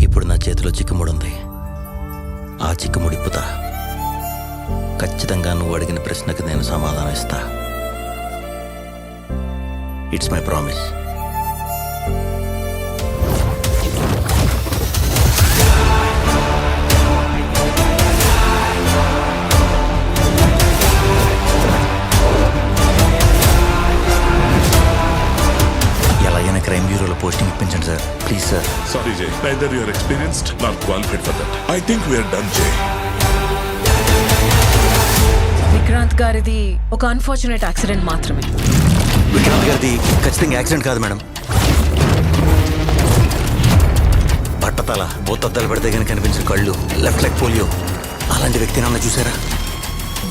ఇప్పుడు నా చేతిలో చిక్కుముడి ఉంది. ఆ చిక్కుముడి ఇప్పుతా. ఖచ్చితంగా నువ్వు అడిగిన ప్రశ్నకు నేను సమాధానం ఇస్తా. It's my promise. ఎలాగైనా క్రైమ్ బ్యూరోలో పోస్టింగ్ ఇప్పించండి sir, please sir. Sorry, Jay. Neither you are experienced nor qualified for that. I think we are done, Jay. Vikrant గారిది ఒక అన్ఫార్చునేట్ యాక్సిడెంట్ మాత్రమే. విక్రాంత్ గారిది ఖచ్చితంగా యాక్సిడెంట్ కాదు మేడం. బట్టతల, బొత్తద్దాలు పెడితే కానీ కనిపించిన కళ్ళు, లెఫ్ట్ లెగ్ పోలియో, అలాంటి వ్యక్తి నన్ను చూసారా?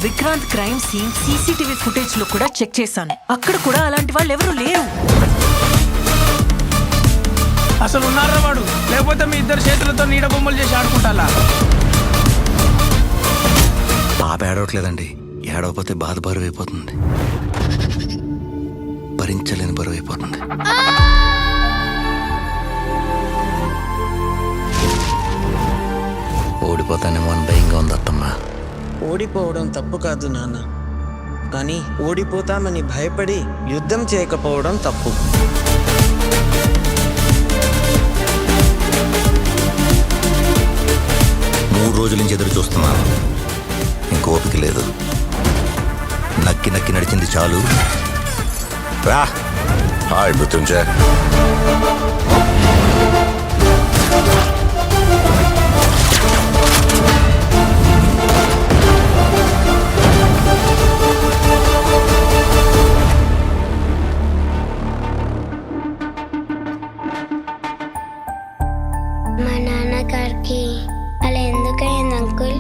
Vikrant crime scene CCTV footage లో కూడా చెక్ చేశాను. అక్కడ కూడా అలాంటి వాళ్ళు ఎవరు లేరు. అసలు ఉన్నారా వాడు? లేకపోతే మీ ఇద్దరు చేతులతో నీడ బొమ్మలు చేసి ఆడుకుంటాలా? పాప ఏడవట్లేదండి. ఏడవపోతే బాధ బరువు అయిపోతుంది, భరించలేని బరువు అయిపోతుంది. ఓడిపోతానేమో అని భయంగా ఉంది అత్తమ్మ. ఓడిపోవడం తప్పు కాదు నాన్న, కానీ ఓడిపోతామని భయపడి యుద్ధం చేయకపోవడం తప్పు. మూడు రోజుల నుంచి ఎదురు చూస్తున్నాను, ఇంక ఓపిక లేదు. నక్కి నక్కి నడిచింది చాలు. రా. Hi, Mrityunjay. మా నాన్నగారికి అలా ఎందుకయింది అంకుల్?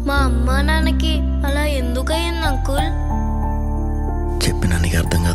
మా అమ్మ నాన్నకి అలా ఎందుకయింది అంకుల్? చెప్పినా నీకు అర్థం కాదు.